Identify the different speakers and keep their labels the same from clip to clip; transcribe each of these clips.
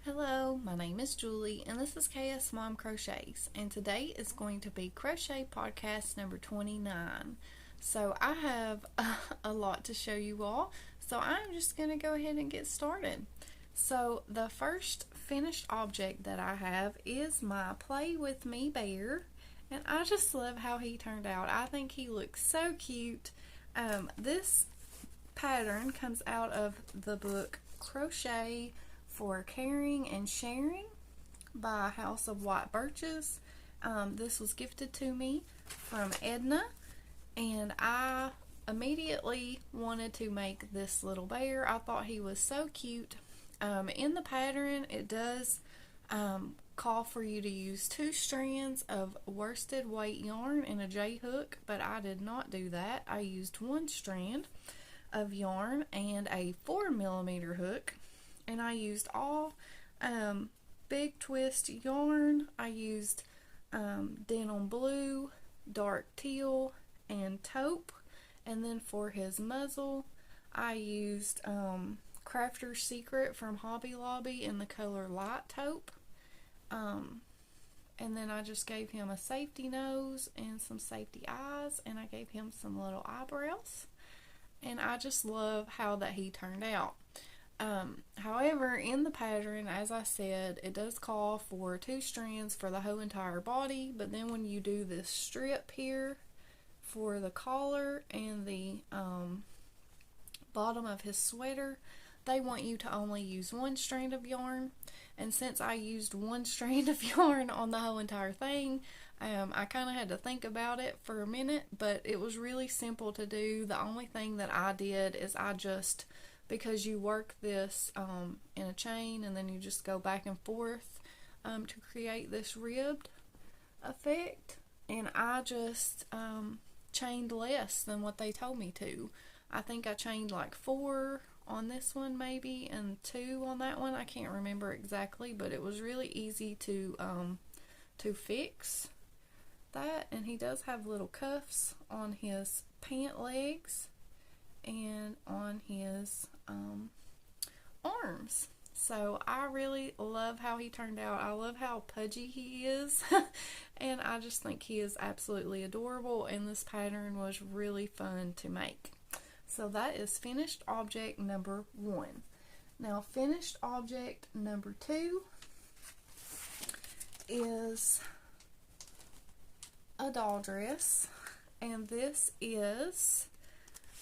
Speaker 1: Hello, my name is Julie and this is KS Mom Crochets, and today is going to be Crochet Podcast number 29. So I have a lot to show you all, so I'm just going to go ahead and get started. So the first finished object that I have is my Play With Me bear, and I just love how he turned out. I think he looks so cute. This pattern comes out of the book Crochet for Caring and Sharing by House of White Birches. This was gifted to me from Edna, and I immediately wanted to make this little bear. I thought he was so cute. In the pattern, it does call for you to use 2 strands of worsted weight yarn and a J-hook, but I did not do that. I used 1 strand of yarn and a 4mm hook. And I used all big twist yarn. I used denim blue, dark teal, and taupe. And then for his muzzle, I used Crafter's Secret from Hobby Lobby in the color light taupe. And then I just gave him a safety nose and some safety eyes, and I gave him some little eyebrows. And I just love how that he turned out. However, in the pattern, as I said, it does call for 2 strands for the whole entire body, but then when you do this strip here for the collar and the bottom of his sweater, they want you to only use 1 strand of yarn, and since I used 1 strand of yarn on the whole entire thing, I kind of had to think about it for a minute, but it was really simple to do. The only thing that I did is because you work this in a chain and then you just go back and forth to create this ribbed effect, and I just chained less than what they told me to. I think I chained like 4 on this one maybe and 2 on that one. I can't remember exactly, but it was really easy to fix that. And he does have little cuffs on his pant legs and on his arms. So I really love how he turned out. I love how pudgy he is and I just think he is absolutely adorable, and this pattern was really fun to make. So that is finished object number 1. Now finished object number 2 is a doll dress, and this is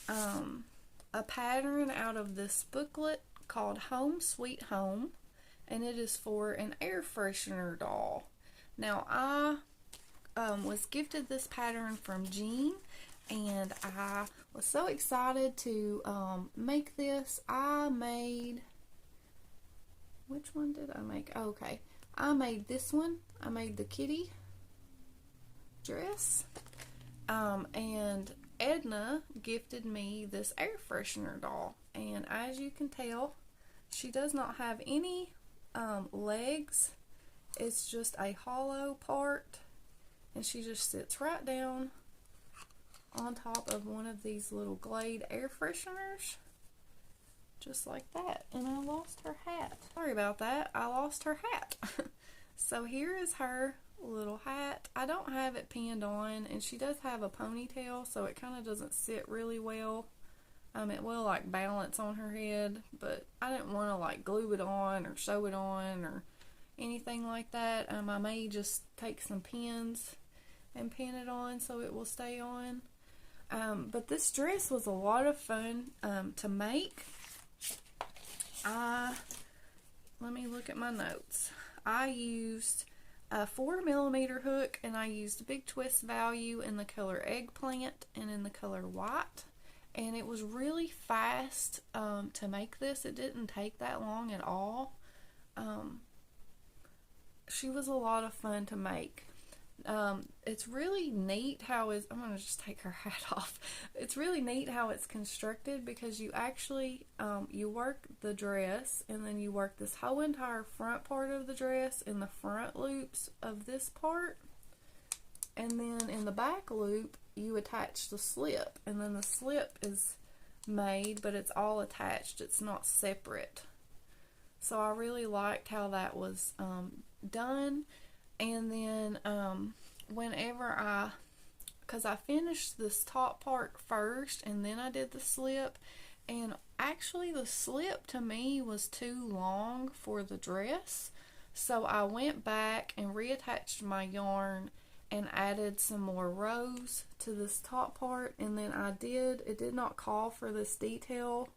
Speaker 1: a pattern out of this booklet called Home Sweet Home, and it is for an air freshener doll. Now I was gifted this pattern from Jean, and I was so excited to make this. Which one did I make? Oh, okay, I made this one. I made the kitty dress, and Edna gifted me this air freshener doll, and as you can tell, she does not have any legs. It's just a hollow part, and she just sits right down on top of one of these little Glade air fresheners, just like that. And I lost her hat. Sorry about that, I lost her hat. So here is her little hat. I don't have it pinned on, and she does have a ponytail, so it kind of doesn't sit really well. It will like balance on her head, but I didn't want to like glue it on or sew it on or anything like that. I may just take some pins and pin it on so it will stay on. But this dress was a lot of fun to make. Let me look at my notes. I used a 4mm hook, and I used a big twist value in the color eggplant and in the color white, and it was really fast to make this. It didn't take that long at all. She was a lot of fun to make. It's really neat how I'm going to just take her hat off. It's really neat how it's constructed, because you actually you work the dress, and then you work this whole entire front part of the dress in the front loops of this part, and then in the back loop you attach the slip, and then the slip is made, but it's all attached. It's not separate. So I really liked how that was done. And then because I finished this top part first and then I did the slip, and actually the slip to me was too long for the dress, so I went back and reattached my yarn and added some more rows to this top part. And then it did not call for this detail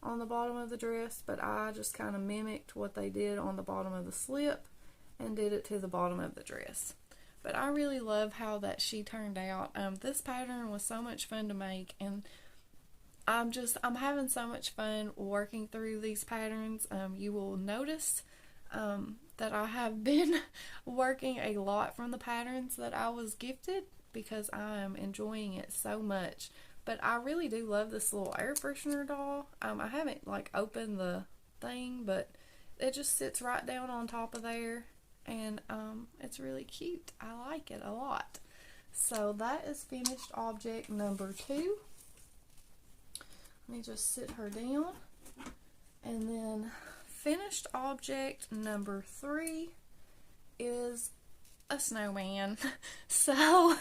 Speaker 1: on the bottom of the dress, but I just kind of mimicked what they did on the bottom of the slip and did it to the bottom of the dress. But I really love how that she turned out. This pattern was so much fun to make, and I'm having so much fun working through these patterns. You will notice that I have been working a lot from the patterns that I was gifted because I am enjoying it so much. But I really do love this little air freshener doll. I haven't opened the thing, but it just sits right down on top of there, and it's really cute. I like it a lot. So that is finished object number 2. Let me just sit her down. And then finished object number 3 is a snowman. So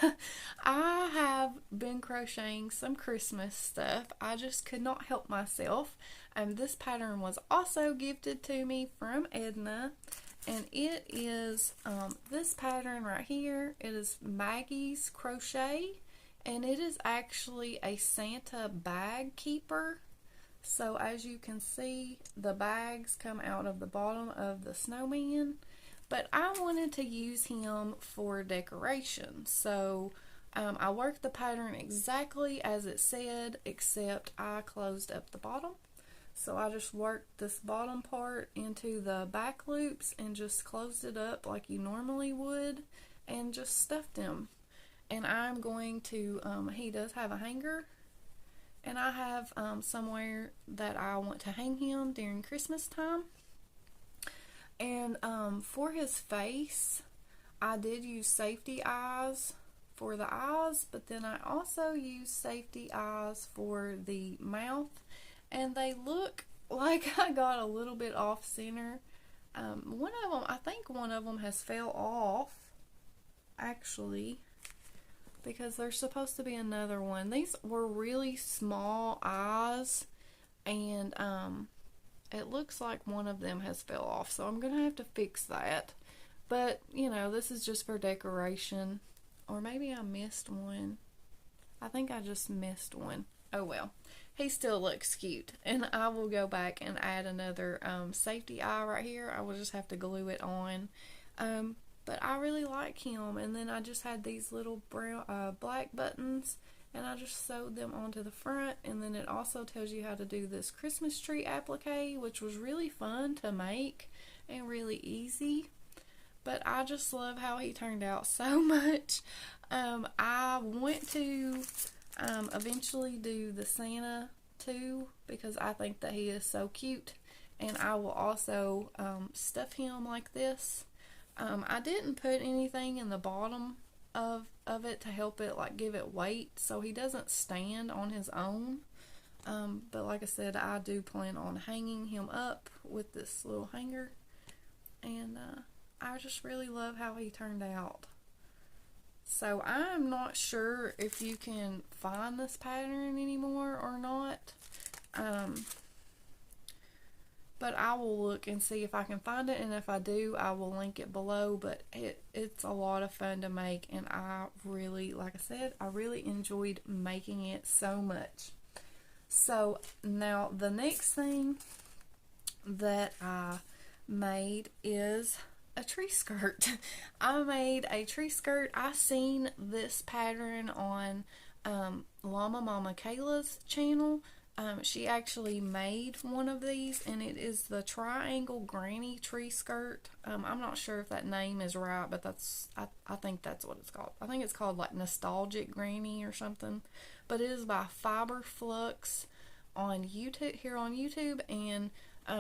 Speaker 1: I have been crocheting some Christmas stuff. I just could not help myself. This pattern was also gifted to me from Edna, and it is this pattern right here. It is Maggie's crochet, and it is actually a Santa bag keeper. So as you can see, the bags come out of the bottom of the snowman, but I wanted to use him for decoration. So I worked the pattern exactly as it said, except I closed up the bottom. So I just worked this bottom part into the back loops and just closed it up like you normally would and just stuffed him. And I'm going to, he does have a hanger, and I have somewhere that I want to hang him during Christmas time. And for his face, I did use safety eyes for the eyes, but then I also used safety eyes for the mouth, and they look like I got a little bit off center. One of them, I think one of them has fell off, actually, because there's supposed to be another one. These were really small eyes, and it looks like one of them has fell off, so I'm gonna have to fix that. But you know, this is just for decoration. Or maybe I missed one. I think I just missed one. Oh well, he still looks cute, and I will go back and add another safety eye right here. I will just have to glue it on. But I really like him. And then I just had these little brown, black buttons, and I just sewed them onto the front. And then it also tells you how to do this Christmas tree applique, which was really fun to make and really easy. But I just love how he turned out so much. I want to eventually do the Santa too, because I think that he is so cute. And I will also stuff him like this. I didn't put anything in the bottom of it to help it give it weight, so he doesn't stand on his own. But like I said, I do plan on hanging him up with this little hanger, and I just really love how he turned out. So I'm not sure if you can find this pattern anymore or not. But I will look and see if I can find it, and if I do, I will link it below. But it's a lot of fun to make, and I really, like I said, I really enjoyed making it so much. So now the next thing that I made is a tree skirt. I made a tree skirt. I seen this pattern on Llama Mama Kayla's channel. She actually made one of these, and it is the triangle granny tree skirt. I'm not sure if that name is right, but I think that's what it's called. I think it's called Nostalgic Granny or something. But it is by Fibre Flux on YouTube, and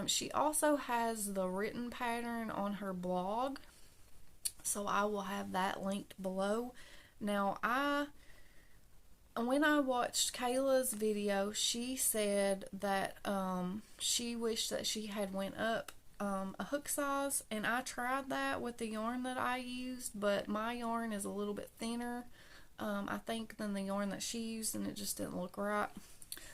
Speaker 1: she also has the written pattern on her blog, so I will have that linked below. Now, when I watched Kayla's video, she said that she wished that she had went up a hook size, and I tried that with the yarn that I used, but my yarn is a little bit thinner, I think, than the yarn that she used, and it just didn't look right.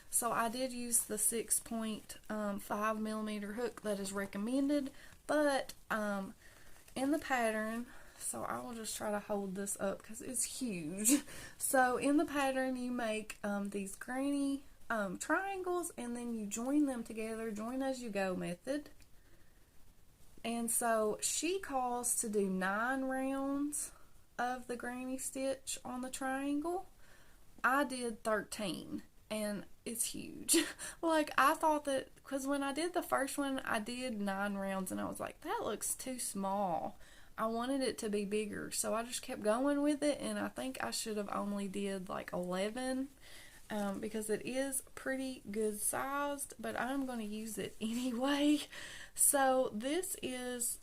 Speaker 1: So I did use the 6.5 millimeter hook that is recommended, but in the pattern, so I will just try to hold this up because it's huge. So in the pattern, you make these granny triangles, and then you join them together, join as you go method. And so she calls to do 9 rounds of the granny stitch on the triangle. I did 13, and it's huge. Like, I thought that, because when I did the first one, I did 9 rounds, and I was like, that looks too small. I wanted it to be bigger, so I just kept going with it, and I think I should have only did like 11, because it is pretty good sized, but I'm going to use it anyway. So this is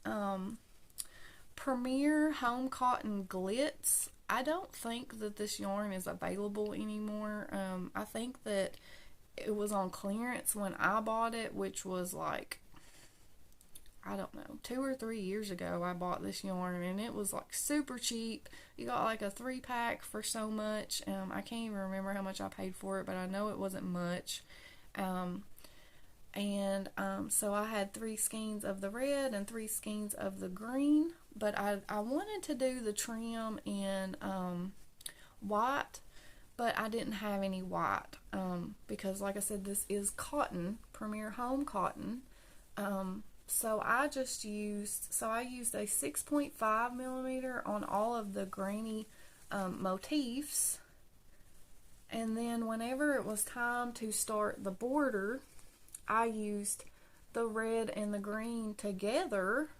Speaker 1: Premier Home Cotton Glitz. I don't think that this yarn is available anymore. I think that it was on clearance when I bought it, which was like, I don't know, 2 or 3 years ago. I bought this yarn, and it was like super cheap. You got like a 3-pack for so much. I can't even remember how much I paid for it, but I know it wasn't much. So I had 3 skeins of the red and 3 skeins of the green, but I wanted to do the trim in white, but I didn't have any white, because like I said, this is cotton, Premier Home Cotton. So I used a 6.5 millimeter on all of the granny motifs, and then whenever it was time to start the border, I used the red and the green together,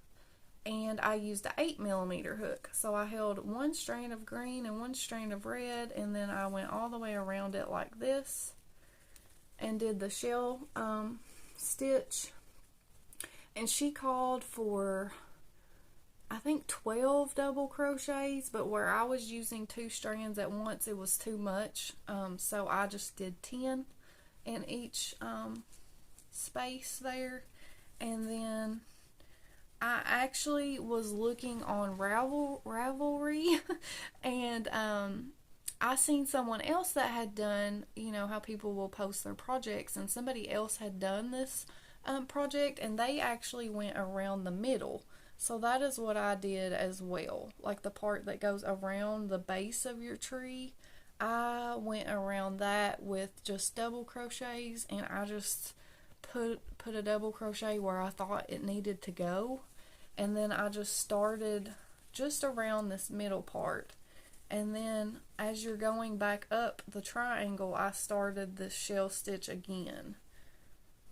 Speaker 1: and I used an 8 millimeter hook. So I held 1 strand of green and 1 strand of red, and then I went all the way around it like this and did the shell stitch. And she called for, I think, 12 double crochets, but where I was using 2 strands at once, it was too much. So I just did 10 in each space there. And then I actually was looking on Ravelry and I seen someone else that had done, you know how people will post their projects, and somebody else had done this project, and they actually went around the middle. So that is what I did as well, like the part that goes around the base of your tree. I went around that with just double crochets, and I just put a double crochet where I thought it needed to go, and then I just started just around this middle part, and then as you're going back up the triangle, I started this shell stitch again.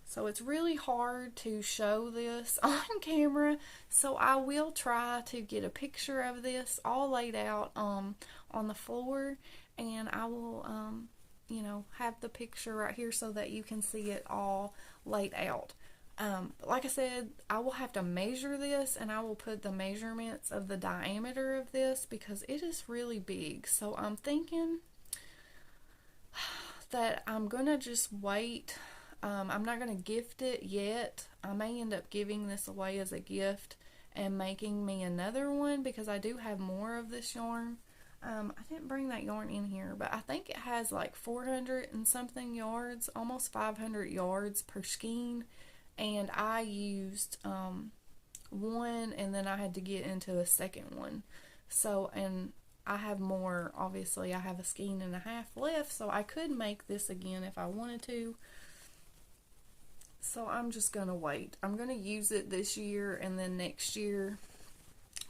Speaker 1: So it's really hard to show this on camera, so I will try to get a picture of this all laid out on the floor, and I will have the picture right here so that you can see it all laid out. Like I said, I will have to measure this, and I will put the measurements of the diameter of this because it is really big. So I'm thinking that I'm gonna just wait. I'm not going to gift it yet. I may end up giving this away as a gift and making me another one because I do have more of this yarn. I didn't bring that yarn in here, but I think it has like 400 and something yards, almost 500 yards per skein, and I used one, and then I had to get into a second one. So, and I have more, obviously I have a skein and a half left, so I could make this again if I wanted to. So I'm just going to wait. I'm going to use it this year, and then next year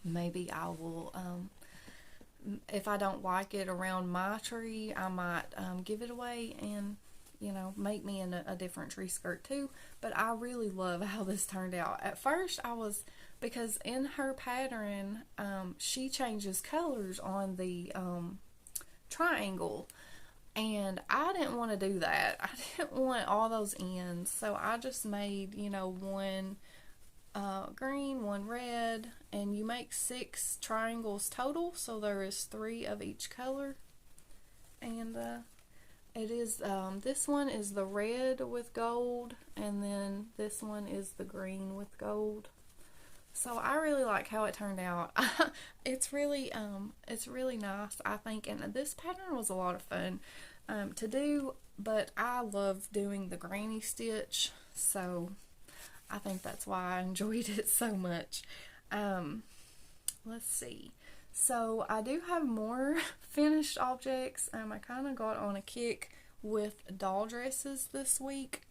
Speaker 1: maybe I will, if I don't like it around my tree, I might give it away and, make me a different tree skirt too. But I really love how this turned out. At first because in her pattern, she changes colors on the triangle. And I didn't want to do that. I didn't want all those ends. So I just made, one green, one red. And you make 6 triangles total. So there is 3 of each color. And It is, this one is the red with gold, and then this one is the green with gold. So I really like how it turned out. It's really nice, I think, and this pattern was a lot of fun to do, but I love doing the granny stitch, so I think that's why I enjoyed it so much. Let's see. So I do have more finished objects. I kind of got on a kick with doll dresses this week.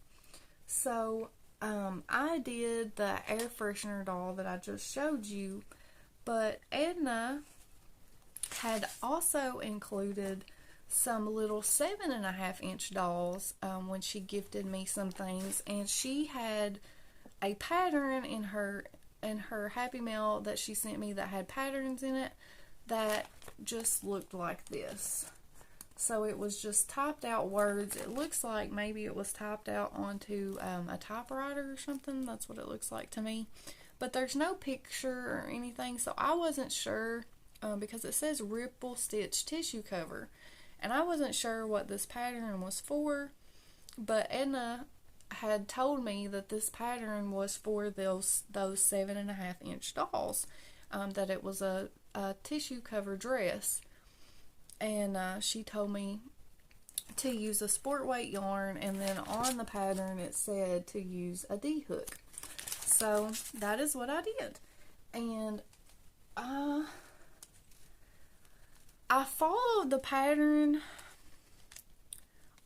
Speaker 1: So I did the air freshener doll that I just showed you, but Edna had also included some little 7.5-inch dolls when she gifted me some things, and she had a pattern in her Happy Mail that she sent me that had patterns in it that just looked like this. So it was just typed out words. It looks like maybe it was typed out onto a typewriter or something. That's what it looks like to me. But there's no picture or anything, so I wasn't sure because it says ripple stitch tissue cover. And I wasn't sure what this pattern was for, but Edna had told me that this pattern was for those 7.5-inch dolls, that it was a tissue cover dress, and she told me to use a sport weight yarn, and then on the pattern it said to use a D hook. So that is what I did, and I followed the pattern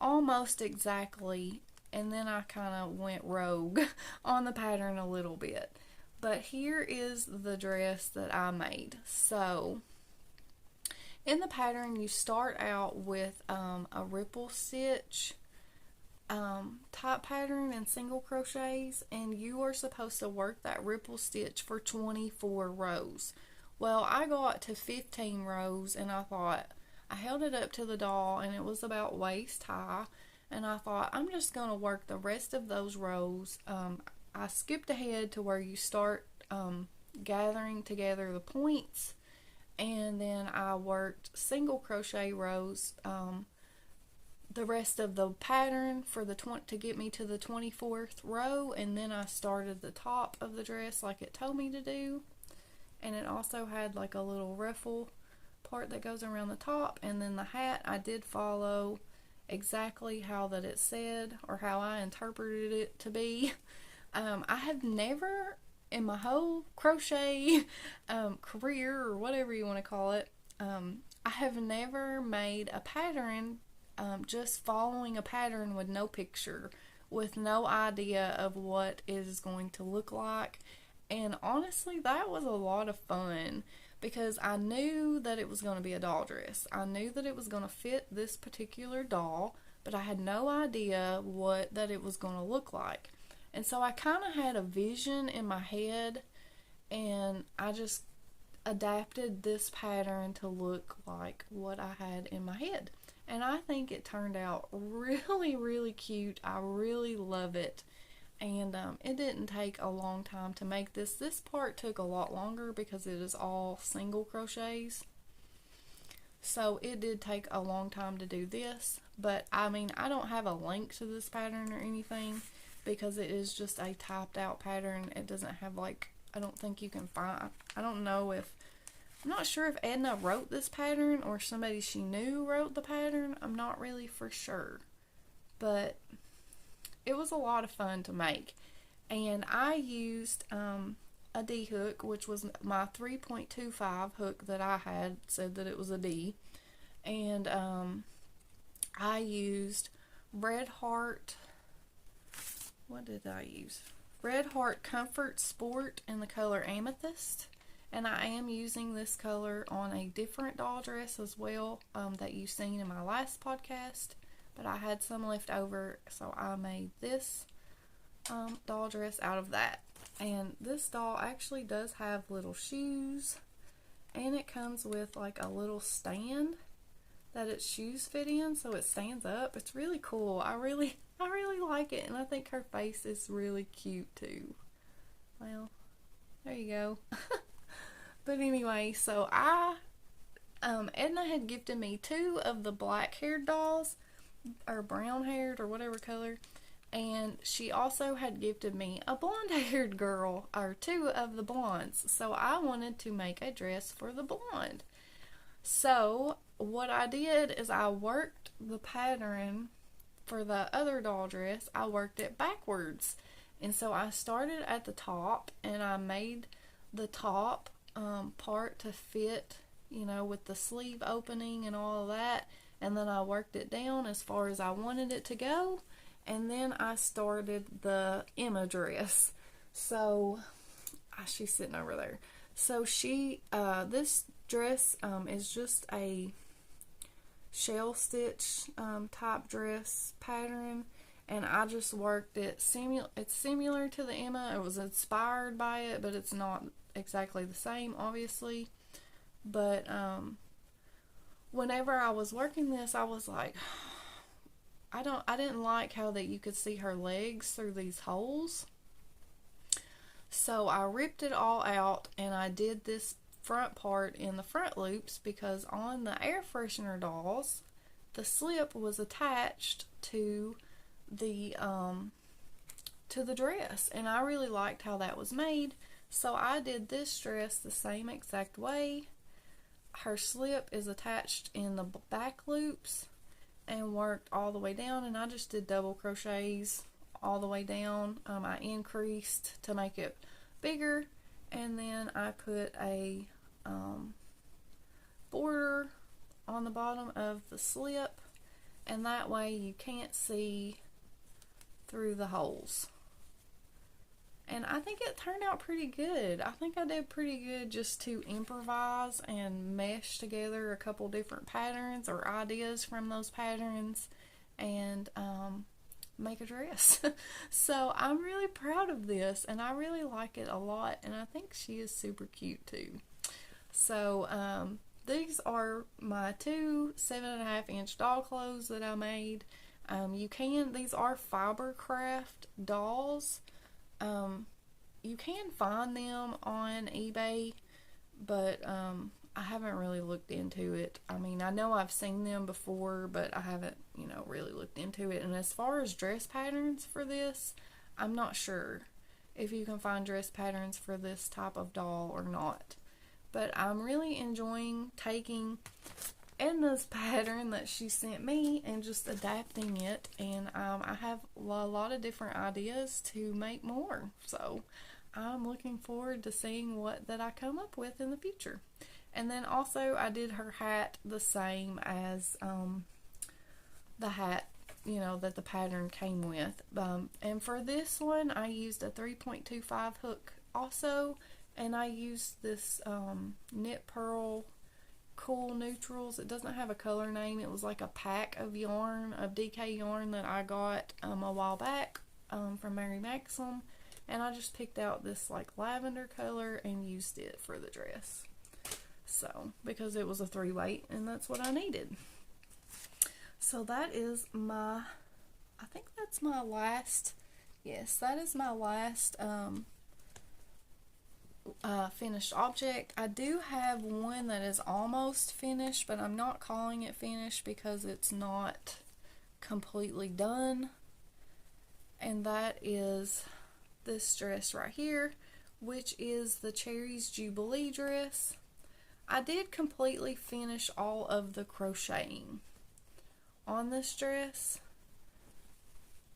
Speaker 1: almost exactly, and then I kind of went rogue on the pattern a little bit. But here is the dress that I made. So in the pattern you start out with a ripple stitch type pattern in single crochets, and you are supposed to work that ripple stitch for 24 rows. Well, I got to 15 rows, and I thought, I held it up to the doll, and it was about waist high, and I thought, I'm just going to work the rest of those rows. I skipped ahead to where you start gathering together the points, and then I worked single crochet rows the rest of the pattern for to get me to the 24th row, and then I started the top of the dress like it told me to do. And it also had like a little ruffle part that goes around the top, and then the hat I did follow exactly how that it said, or how I interpreted it to be. I have never in my whole crochet career, or whatever you want to call it, I have never made a pattern just following a pattern with no picture, with no idea of what it is going to look like. And honestly, that was a lot of fun, because I knew that it was going to be a doll dress. I knew that it was going to fit this particular doll, but I had no idea what that it was going to look like. And so I kind of had a vision in my head, and I just adapted this pattern to look like what I had in my head. And I think it turned out really, really cute. I really love it. And it didn't take a long time to make this. This part took a lot longer because it is all single crochets. So it did take a long time to do this. But I mean, I don't have a link to this pattern or anything, because it is just a typed out pattern. It doesn't have, like, I don't think you can find, I don't know if, I'm not sure if Edna wrote this pattern or somebody she knew wrote the pattern. I'm not really for sure. But it was a lot of fun to make. And I used a D hook, which was my 3.25 hook that I had said that it was a D. And I used Red Heart, what did I use? Red Heart Comfort Sport in the color Amethyst. And I am using this color on a different doll dress as well that you've seen in my last podcast. But I had some left over, so I made this doll dress out of that. And this doll actually does have little shoes, and it comes with like a little stand that its shoes fit in, so it stands up. It's really cool. I really like it, and I think her face is really cute too. Well, there you go. But anyway, so Edna had gifted me 2 of the black haired dolls, or brown haired or whatever color. And she also had gifted me a blonde haired girl, or two of the blondes. So I wanted to make a dress for the blonde. So what I did is I worked the pattern for the other doll dress. I worked it backwards. And so I started at the top and I made the top part to fit, with the sleeve opening and all of that. And then I worked it down as far as I wanted it to go. And then I started the Emma dress. So, she's sitting over there. So this dress is just a shell stitch type dress pattern. And I just worked it, it's similar to the Emma. It was inspired by it, but it's not exactly the same, obviously. But whenever I was working this, I was like, I didn't like how that you could see her legs through these holes. So I ripped it all out and I did this front part in the front loops, because on the air freshener dolls, the slip was attached to the dress, and I really liked how that was made. So I did this dress the same exact way. Her slip is attached in the back loops and worked all the way down, and I just did double crochets all the way down. I increased to make it bigger, and then I put a border on the bottom of the slip, and that way you can't see through the holes. And I think it turned out pretty good. I think I did pretty good just to improvise and mesh together a couple different patterns or ideas from those patterns and make a dress. So I'm really proud of this, and I really like it a lot, and I think she is super cute too. So these are my two 7.5 inch doll clothes that I made. These are Fibre Craft dolls. You can find them on eBay, but I haven't really looked into it. I mean, I know I've seen them before, but I haven't, really looked into it. And as far as dress patterns for this, I'm not sure if you can find dress patterns for this type of doll or not. But I'm really enjoying taking Edna's pattern that she sent me and just adapting it, and I have a lot of different ideas to make more, so I'm looking forward to seeing what that I come up with in the future. And then also I did her hat the same as the hat that the pattern came with, and for this one I used a 3.25 hook also, and I used this knit pearl Cool Neutrals. It doesn't have a color name. It was like a pack of yarn, of DK yarn that I got a while back from Mary Maxim, and I just picked out this like lavender color and used it for the dress. So, because it was a 3-weight and that's what I needed. So that is I think that's my last, yes, that is my last finished object. I do have one that is almost finished, but I'm not calling it finished because it's not completely done, and that is this dress right here, which is the Cherries Jubilee dress. I did completely finish all of the crocheting on this dress.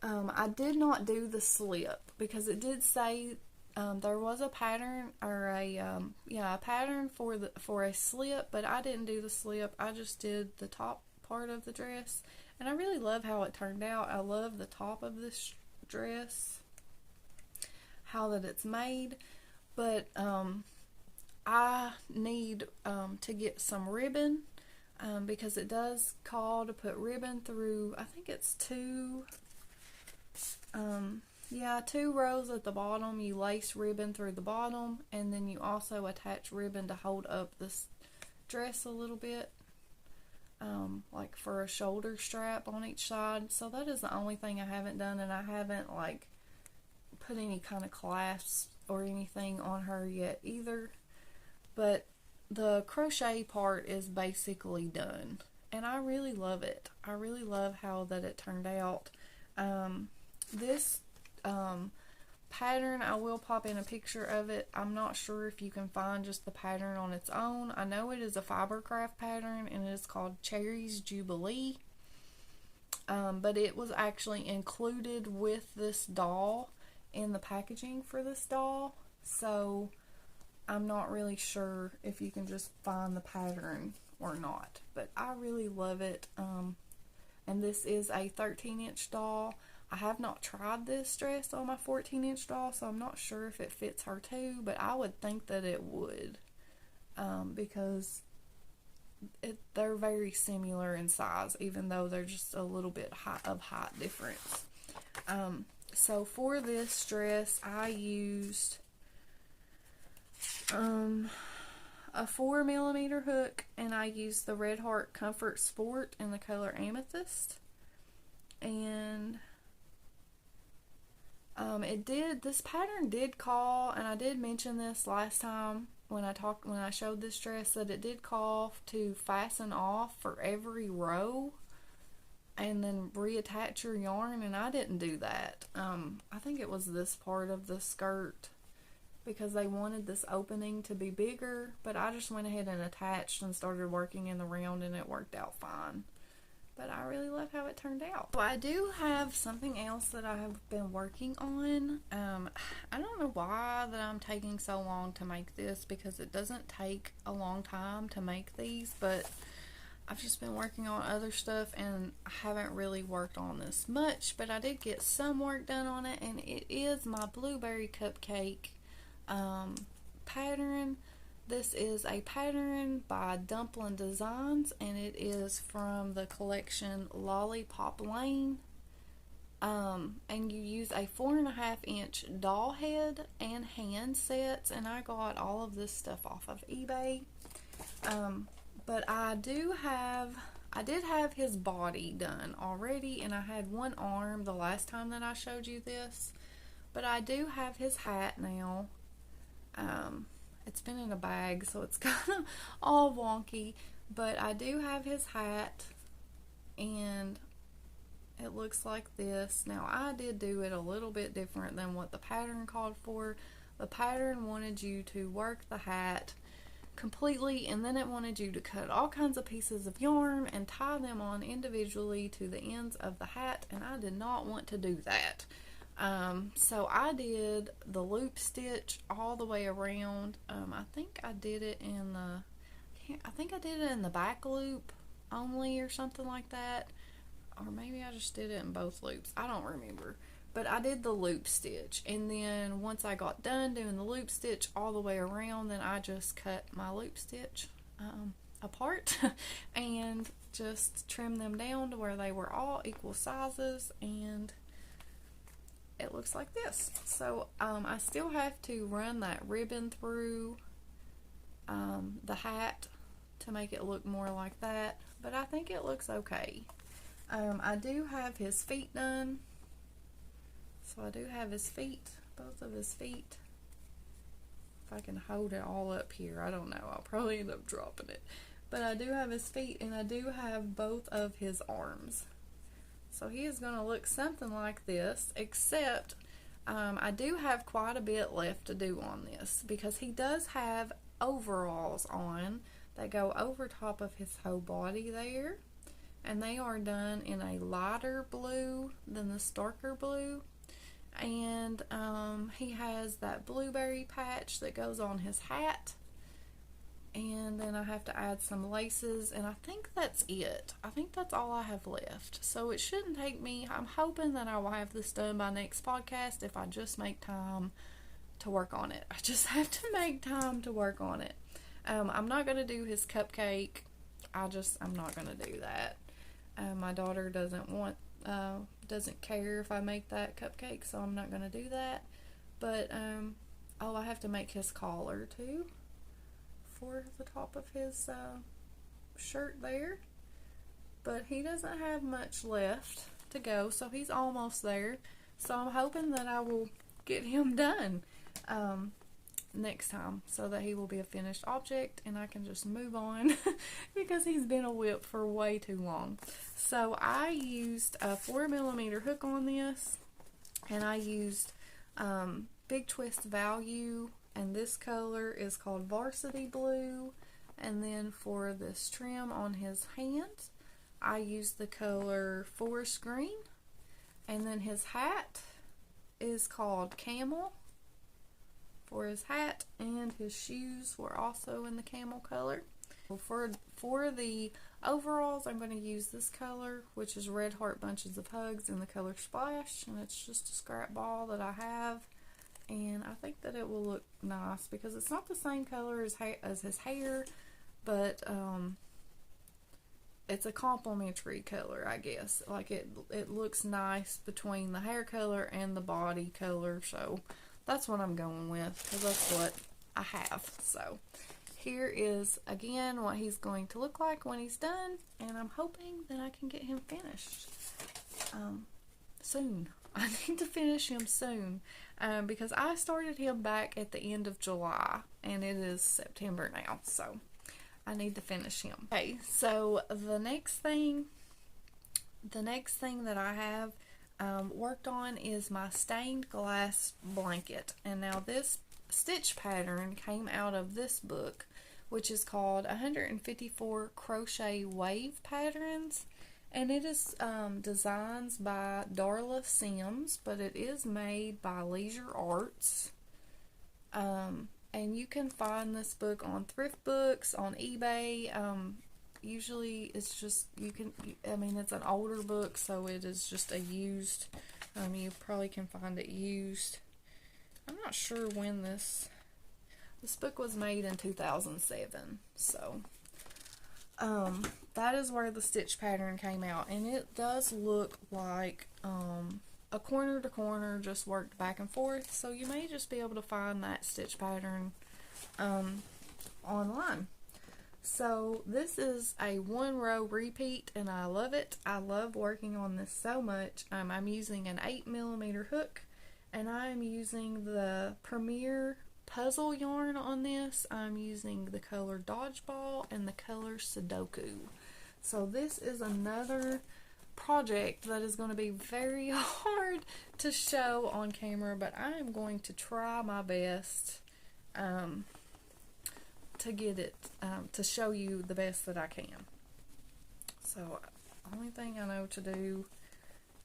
Speaker 1: I did not do the slip because it did say there was a pattern or a pattern for a slip, but I didn't do the slip. I just did the top part of the dress, and I really love how it turned out. I love the top of this dress, how that it's made, but I need to get some ribbon because it does call to put ribbon through, I think it's two rows at the bottom. You lace ribbon through the bottom, and then you also attach ribbon to hold up this dress a little bit, like for a shoulder strap on each side. So that is the only thing I haven't done, and I haven't like put any kind of clasps or anything on her yet either. But the crochet part is basically done. and I really love it. I really love how that it turned out. This pattern, I will pop in a picture of it. I'm not sure if you can find just the pattern on its own. I know it is a Fibre Craft pattern, and it is called Cherries Jubilee. But it was actually included with this doll in the packaging for this doll. So I'm not really sure if you can just find the pattern or not. But I really love it. And this is a 13-inch doll. I have not tried this dress on my 14-inch doll, so I'm not sure if it fits her too, but I would think that it would, because they're very similar in size, even though they're just a little bit of height difference. So for this dress, I used a 4mm hook, and I used the Red Heart Comfort Sport in the color Amethyst. And this pattern did call, and I did mention this last time when I showed this dress, that it did call to fasten off for every row and then reattach your yarn, and I didn't do that. I think it was this part of the skirt, because they wanted this opening to be bigger, but I just went ahead and attached and started working in the round, and it worked out fine. But I really love how it turned out. So I do have something else that I have been working on. I don't know why that I'm taking so long to make this, because it doesn't take a long time to make these, but I've just been working on other stuff, and I haven't really worked on this much, but I did get some work done on it, and it is my blueberry cupcake pattern. This is a pattern by Dumplin Designs, and it is from the collection Lollipop Lane. And you use a 4.5-inch doll head and hand sets, and I got all of this stuff off of eBay. But I did have his body done already, and I had one arm the last time that I showed you this. But I do have his hat now. It's been in a bag, so it's kind of all wonky, but I do have his hat, and it looks like this. Now, I did do it a little bit different than what the pattern called for. The pattern wanted you to work the hat completely, and then it wanted you to cut all kinds of pieces of yarn and tie them on individually to the ends of the hat, and I did not want to do that. So I did the loop stitch all the way around. I think I did it in the back loop only, or something like that. Or maybe I just did it in both loops. I don't remember. But I did the loop stitch, and then once I got done doing the loop stitch all the way around, then I just cut my loop stitch apart and just trimmed them down to where they were all equal sizes, and it looks like this. So I still have to run that ribbon through the hat to make it look more like that, but I think it looks okay. I do have his feet done. So I do have his feet, both of his feet. If I can hold it all up here, I don't know. I'll probably end up dropping it. But I do have his feet, and I do have both of his arms. So he is going to look something like this, except I do have quite a bit left to do on this, because he does have overalls on that go over top of his whole body there, and they are done in a lighter blue than the darker blue, and he has that blueberry patch that goes on his hat. And then I have to add some laces, and I think that's it. I think that's all I have left. So it shouldn't take me, I'm hoping that I will have this done by next podcast if I just make time to work on it. I just have to make time to work on it. I'm not going to do his cupcake. I'm not going to do that. My daughter doesn't care if I make that cupcake, so I'm not going to do that. But, I have to make his collar too, for the top of his shirt there. But he doesn't have much left to go, so he's almost there. So I'm hoping that I will get him done. next time, so that he will be a finished object and I can just move on because he's been a whip for way too long. So I used a 4mm hook on this, and I used Big Twist Value, and this color is called Varsity Blue. And then for this trim on his hands, I used the color Forest Green. And then his hat is called Camel for his hat, and his shoes were also in the camel color. For the overalls, I'm going to use this color, which is Red Heart Bunches of Hugs in the color Splash, and it's just a scrap ball that I have, and I think that it will look nice because it's not the same color as his hair, but it's a complementary color, I guess. Like it looks nice between the hair color and the body color, so that's what I'm going with because that's what I have. So here is again what he's going to look like when he's done, and I'm hoping that I can get him finished soon. I need to finish him soon because I started him back at the end of July and it is September now, so I need to finish him. Okay, so the next thing that I have worked on is my stained glass blanket, and now this stitch pattern came out of this book, which is called 154 Crochet Wave Patterns, and it is designs by Darla Sims, but it is made by Leisure Arts. And you can find this book on Thrift Books, on eBay. Usually it's just, it's an older book, so it is just a used, you probably can find it used. I'm not sure when this book was made in 2007, so that is where the stitch pattern came out, and it does look like a corner to corner just worked back and forth, so you may just be able to find that stitch pattern online. So this is a 1-row repeat, and I love it. I love working on this so much. I'm using an 8mm hook, and I'm using the Premier puzzle yarn on this. I'm using the color Dodgeball and the color Sudoku. So this is another project that is going to be very hard to show on camera, but I am going to try my best to get it to show you the best that I can. So the only thing I know to do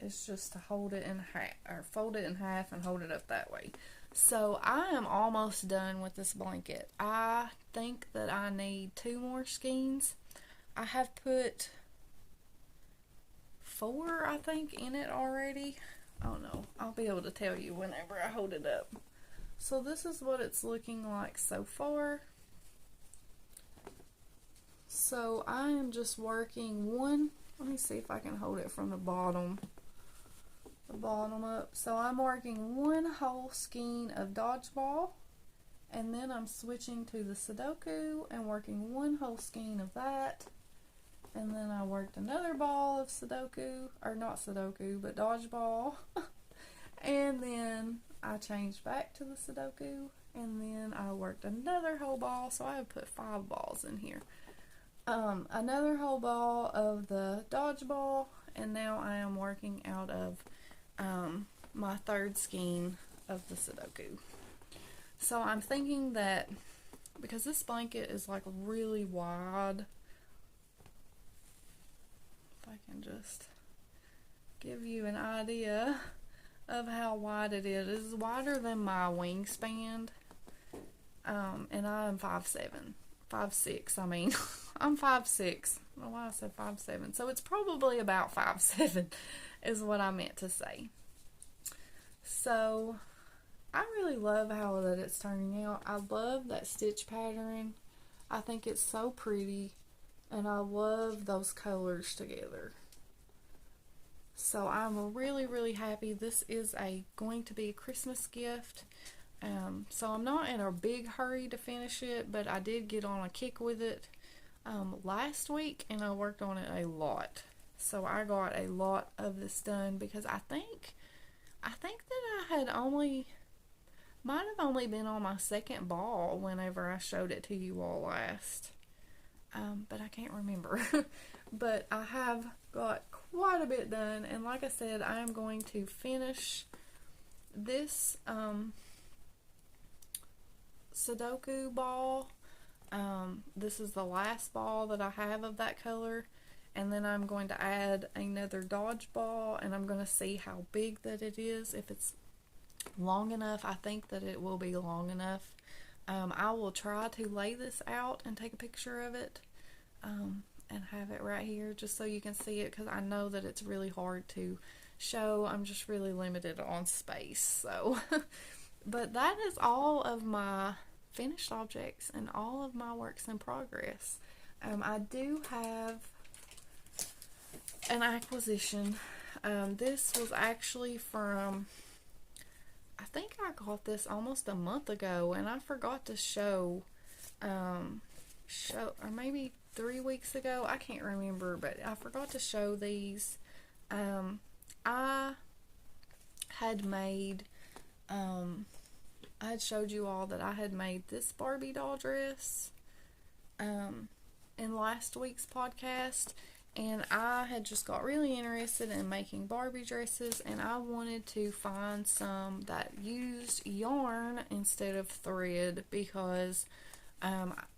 Speaker 1: is just to hold it in half, or fold it in half and hold it up that way. So I am almost done with this blanket. I think that I need 2 more skeins. I have put 4, I think, in it already. I don't know. I'll be able to tell you whenever I hold it up. So this is what it's looking like so far. So I am just working one. Let me see if I can hold it from the bottom up. So I'm working 1 whole skein of Dodgeball, and then I'm switching to the Sudoku and working 1 whole skein of that, and then I worked another ball of Sudoku, or not Sudoku, but Dodgeball, and then I changed back to the Sudoku, and then I worked another whole ball, so I have put 5 balls in here. Another whole ball of the Dodgeball, and now I am working out of my 3rd skein of the Sudoku. So I'm thinking that because this blanket is like really wide, if I can just give you an idea of how wide it is wider than my wingspan, and I am 5'6", I mean. I'm 5'6". I don't know why I said 5'7". So it's probably about 5'7" is what I meant to say. So I really love how that it's turning out. I love that stitch pattern. I think it's so pretty, and I love those colors together. So I'm really, really happy. This is going to be a Christmas gift. So I'm not in a big hurry to finish it, but I did get on a kick with it last week, and I worked on it a lot. So I got a lot of this done because I think that I had only Might have only been on my second ball whenever I showed it to you all last. But I can't remember. But I have got quite a bit done, and like I said, I am going to finish this Sudoku ball. This is the last ball that I have of that color, and then I'm going to add another dodgeball, and I'm going to see how big that it is. If it's long enough, I think that it will be long enough. I will try to lay this out and take a picture of it, and have it right here just so you can see it, because I know that it's really hard to show. I'm just really limited on space. So but that is all of my finished objects and all of my works in progress. I do have an acquisition. This was actually from, I think I got this almost a month ago, and I forgot to show, or maybe 3 weeks ago, I can't remember, but I forgot to show these. I had made, I had showed you all that I had made this Barbie doll dress in last week's podcast, and I had just got really interested in making Barbie dresses, and I wanted to find some that used yarn instead of thread, because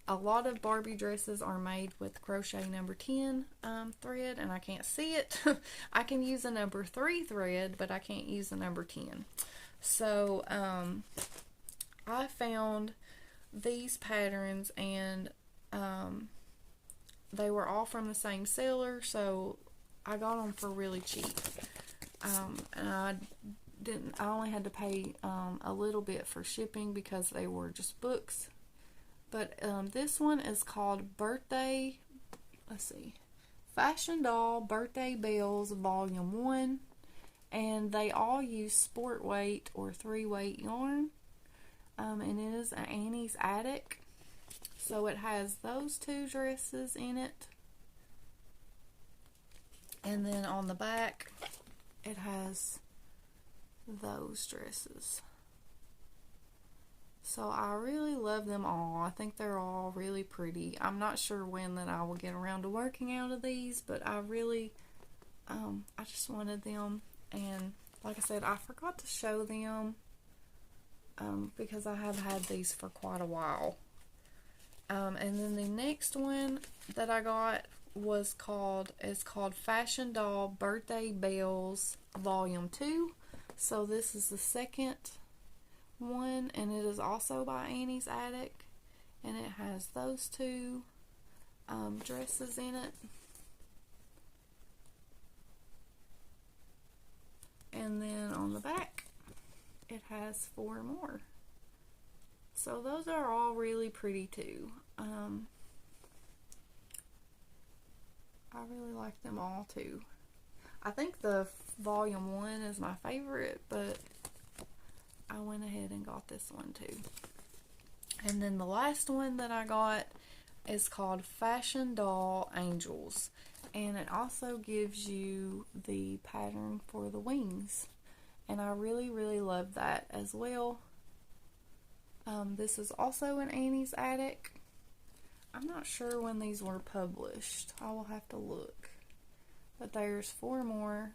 Speaker 1: a lot of Barbie dresses are made with crochet number 10 thread, and I can't see it. I can use a number 3 thread, but I can't use a number 10. So I found these patterns, and they were all from the same seller, so I got them for really cheap. And I only had to pay a little bit for shipping because they were just books. But this one is called Fashion Doll Birthday Bells Volume 1. And they all use sport weight or 3-weight yarn. And it is an Annie's Attic. So it has those 2 dresses in it. And then on the back, it has those dresses. So I really love them all. I think they're all really pretty. I'm not sure when that I will get around to working out of these, but I really, I just wanted them. And like I said, I forgot to show them because I have had these for quite a while. And then the next one that I got is called Fashion Doll Birthday Bells Volume 2. So this is the second one, and it is also by Annie's Attic, and it has those 2 dresses in it. And then on the back, it has 4 more. So those are all really pretty too. I really like them all too. I think the volume 1 is my favorite, but I went ahead and got this one too. And then the last one that I got is called Fashion Doll Angels, and it also gives you the pattern for the wings, and I really love that as well. This is also in Annie's Attic. I'm not sure when these were published. I will have to look. But there's 4 more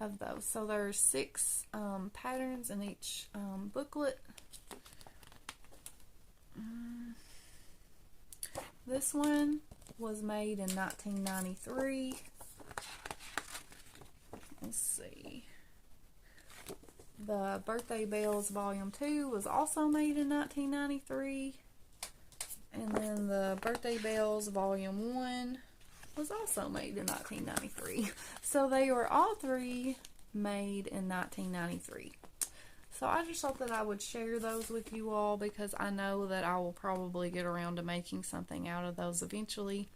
Speaker 1: of those. So there's 6 patterns in each booklet. This one was made in 1993. Let's see. The Birthday Bells Volume 2 was also made in 1993. And then the Birthday Bells Volume 1 was also made in 1993. So they were all 3 made in 1993. So I just thought that I would share those with you all, because I know that I will probably get around to making something out of those eventually.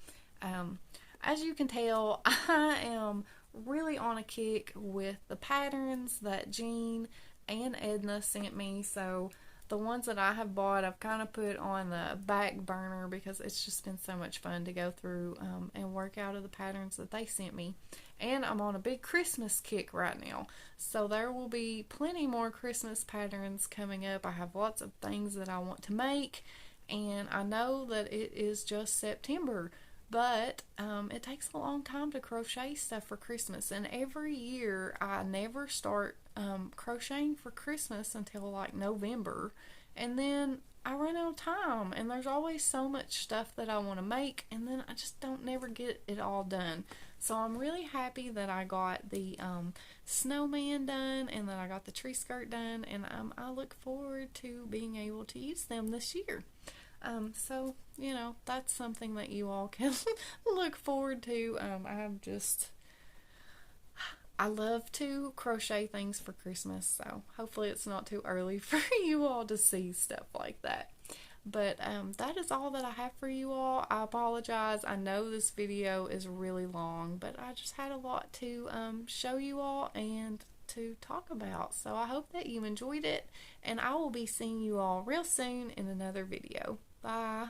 Speaker 1: As you can tell, I am really on a kick with the patterns that Jean and Edna sent me. So The ones that I have bought, I've kind of put on the back burner because it's just been so much fun to go through and work out of the patterns that they sent me. And I'm on a big Christmas kick right now, so there will be plenty more Christmas patterns coming up. I have lots of things that I want to make, and I know that it is just September, but it takes a long time to crochet stuff for Christmas, and every year I never start crocheting for Christmas until like November, and then I run out of time, and there's always so much stuff that I want to make, and then I just don't never get it all done. So I'm really happy that I got the snowman done, and that I got the tree skirt done, and I look forward to being able to use them this year. So, you know, that's something that you all can look forward to. I love to crochet things for Christmas, so hopefully it's not too early for you all to see stuff like that. But that is all that I have for you all. I apologize. I know this video is really long, but I just had a lot to show you all and to talk about. So I hope that you enjoyed it, and I will be seeing you all real soon in another video. Bye.